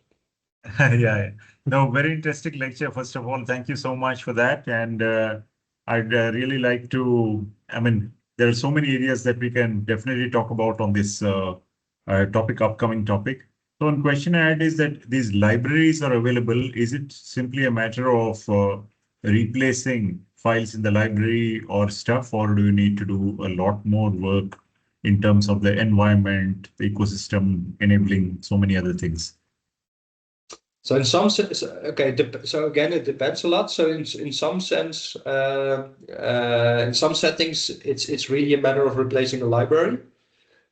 Yeah. No, very interesting lecture. First of all, thank you so much for that. And I'd really like to, there are so many areas that we can definitely talk about on this upcoming topic. So one question I had is that these libraries are available. Is it simply a matter of replacing files in the library or stuff, or do you need to do a lot more work in terms of the environment, the ecosystem, enabling so many other things? So in some sense, okay, so again, it depends a lot. So in some sense, in some settings, it's really a matter of replacing a library.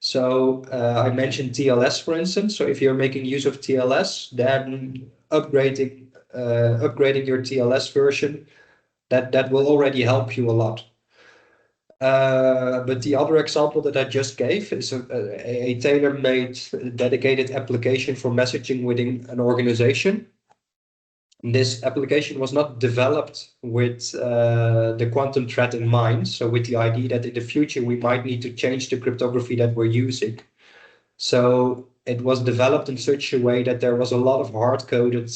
So I mentioned TLS, for instance. So if you're making use of TLS, then upgrading your TLS version, that will already help you a lot. But the other example that I just gave is a tailor-made dedicated application for messaging within an organization. This application was not developed with the quantum threat in mind, so with the idea that in the future we might need to change the cryptography that we're using. So it was developed in such a way that there was a lot of hard-coded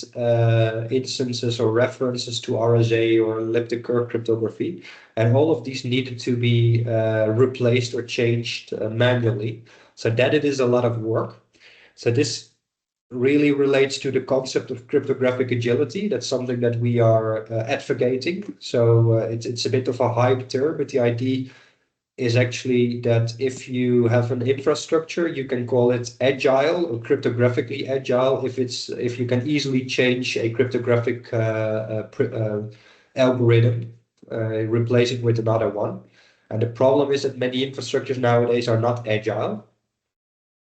instances or references to RSA or elliptic curve cryptography, and all of these needed to be replaced or changed manually. So that it is a lot of work. So this really relates to the concept of cryptographic agility. That's something that we are advocating. So it's a bit of a hype term, but the idea is actually that if you have an infrastructure, you can call it agile or cryptographically agile if you can easily change a cryptographic algorithm, replace it with another one. And the problem is that many infrastructures nowadays are not agile.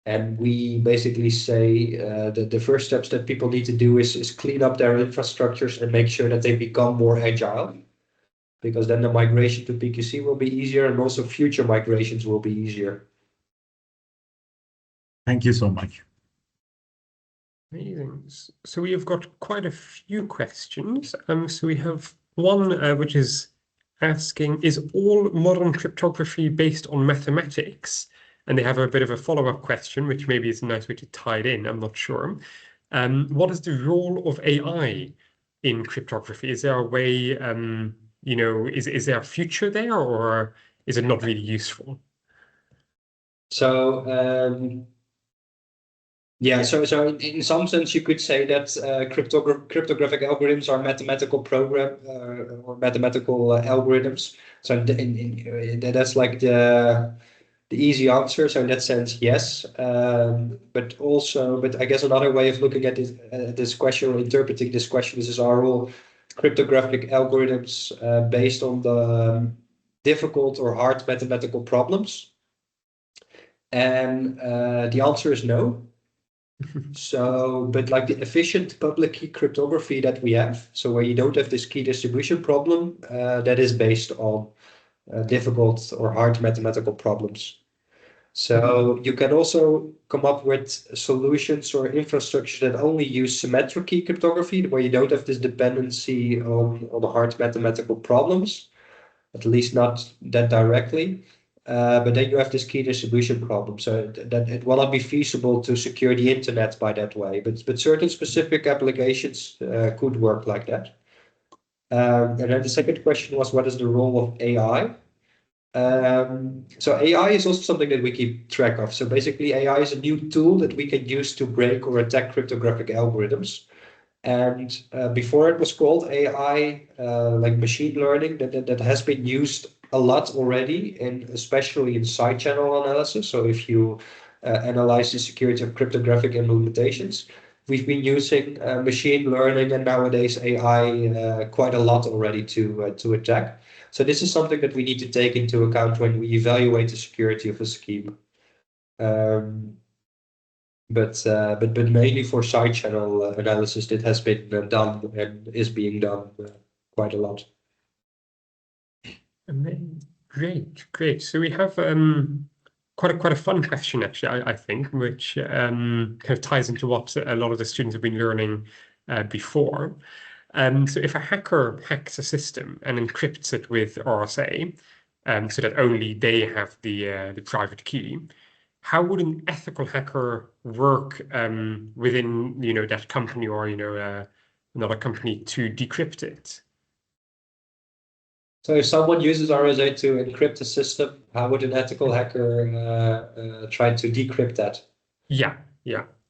And we basically say that the first steps that people need to do is clean up their infrastructures and make sure that they become more agile, because then the migration to PQC will be easier, and also future migrations will be easier. Thank you so much. Amazing. So we have got quite a few questions. So we have one which is asking, is all modern cryptography based on mathematics? And they have a bit of a follow-up question, which maybe is a nice way to tie it in, I'm not sure. What is the role of AI in cryptography? Is there a way, you know, is there a future there, or is it not really useful? So yeah, so in some sense you could say that cryptographic algorithms are mathematical or mathematical algorithms. So that's like the easy answer. So in that sense, yes. But I guess another way of looking at this question or interpreting this question is are all cryptographic algorithms based on the difficult or hard mathematical problems? And the answer is no. So, but like the efficient public key cryptography that we have, so where you don't have this key distribution problem, that is based on difficult or hard mathematical problems. So you can also come up with solutions or infrastructure that only use symmetric key cryptography, where you don't have this dependency on the hard mathematical problems, at least not that directly. But then you have this key distribution problem, so that it will not be feasible to secure the internet by that way. But certain specific applications could work like that. And then the second question was, what is the role of AI? So AI is also something that we keep track of. So basically, AI is a new tool that we can use to break or attack cryptographic algorithms. And before it was called AI, like machine learning, that has been used a lot already, and especially in side channel analysis. So if you analyze the security of cryptographic implementations, we've been using machine learning and nowadays AI quite a lot already to attack. So this is something that we need to take into account when we evaluate the security of a scheme. But mainly for side channel analysis, it has been done and is being done quite a lot. Great. So we have quite a fun question actually, I think, which kind of ties into what a lot of the students have been learning before. So if a hacker hacks a system and encrypts it with RSA, so that only they have the private key, how would an ethical hacker work within that company or another company to decrypt it? So if someone uses RSA to encrypt a system, how would an ethical hacker try to decrypt that? Yeah.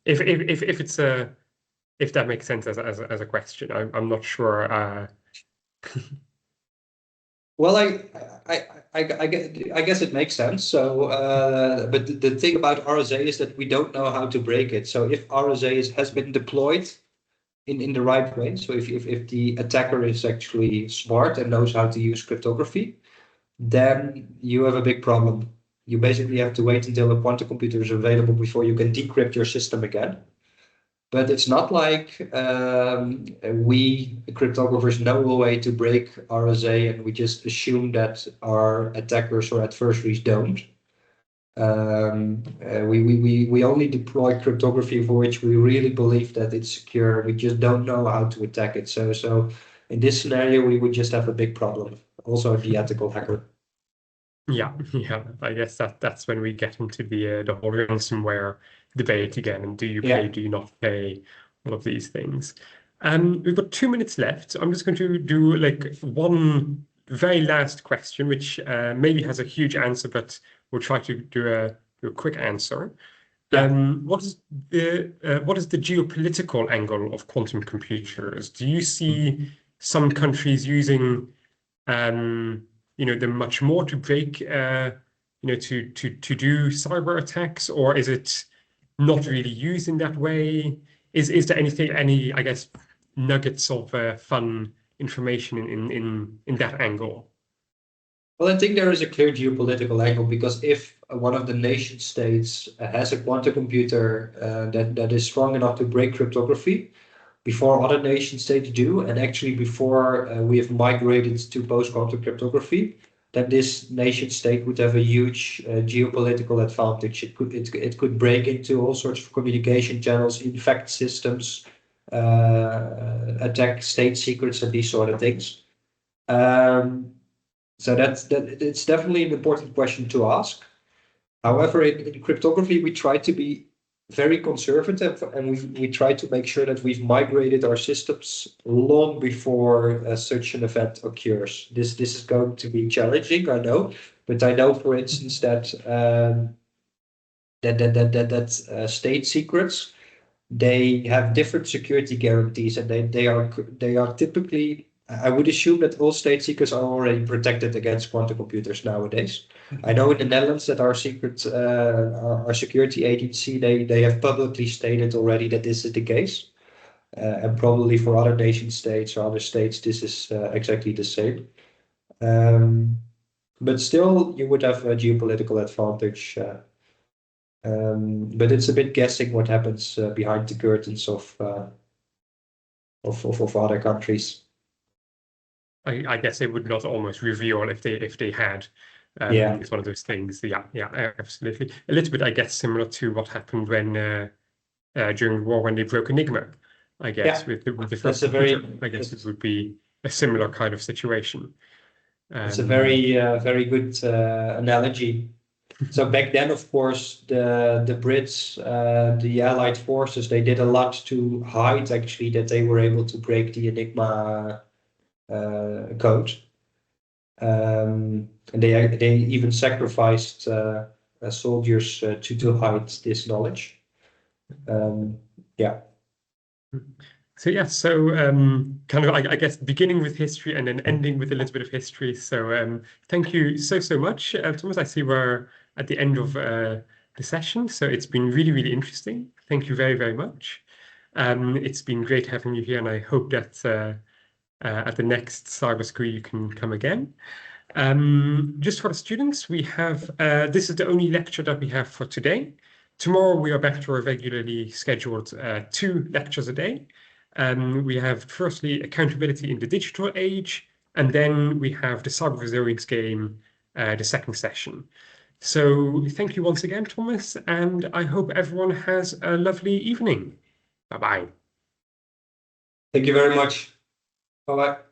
If it's if that makes sense as a question, I'm not sure. Well, I guess it makes sense. So, but the thing about RSA is that we don't know how to break it. So if RSA has been deployed in the right way, so if the attacker is actually smart and knows how to use cryptography, then you have a big problem. You basically have to wait until a quantum computer is available before you can decrypt your system again. But it's not like we cryptographers know a way to break RSA and we just assume that our attackers or adversaries don't. We only deploy cryptography for which we really believe that it's secure. We just don't know how to attack it. So in this scenario, we would just have a big problem. Also, the ethical hacker. Yeah. I guess that's when we get into the whole ransomware debate again. And do you pay? Do you not pay? All of these things. We've got 2 minutes left. So I'm just going to do like one very last question, which maybe has a huge answer, but we'll try to do a quick answer. What is the geopolitical angle of quantum computers? Do you see some countries using them much more to break to do cyber attacks, or is it not really used in that way? Is there any I guess nuggets of fun information in that angle? Well, I think there is a clear geopolitical angle because if one of the nation states has a quantum computer that is strong enough to break cryptography before other nation states do, and actually before we have migrated to post-quantum cryptography, then this nation state would have a huge geopolitical advantage. It could break into all sorts of communication channels, infect systems, attack state secrets, and these sort of things. So it's definitely an important question to ask. However, in cryptography, we try to be very conservative, and we try to make sure that we've migrated our systems long before such an event occurs. This is going to be challenging, I know, but I know, for instance, that state secrets, they have different security guarantees, and they are typically. I would assume that all state secrets are already protected against quantum computers nowadays. I know in the Netherlands that our security agency, they have publicly stated already that this is the case, and probably for other nation states or other states this is exactly the same. But still, you would have a geopolitical advantage. But it's a bit guessing what happens behind the curtains of other countries. I guess they would not almost reveal if they had. Yeah. It's one of those things. Yeah, absolutely. A little bit, I guess, similar to what happened when during the war when they broke Enigma. I guess with the first computer, I guess it would be a similar kind of situation. It's a very good analogy. So back then, of course, the Brits, the Allied forces, they did a lot to hide actually that they were able to break the Enigma code. And they even sacrificed soldiers to hide this knowledge. Yeah. So yeah, kind of I guess beginning with history and then ending with a little bit of history. So thank you so much, Thomas. I see we're at the end of the session, so it's been really interesting. Thank you very much. It's been great having you here, and I hope that at the next Cyber School you can come again. Just for the students, we have this is the only lecture that we have for today. Tomorrow we are back to our regularly scheduled 2 lectures a day. We have firstly accountability in the digital age, and then we have the cyber resilience game, the second session. So thank you once again, Thomas, and I hope everyone has a lovely evening. Bye-bye. Thank you very much. Bye-bye.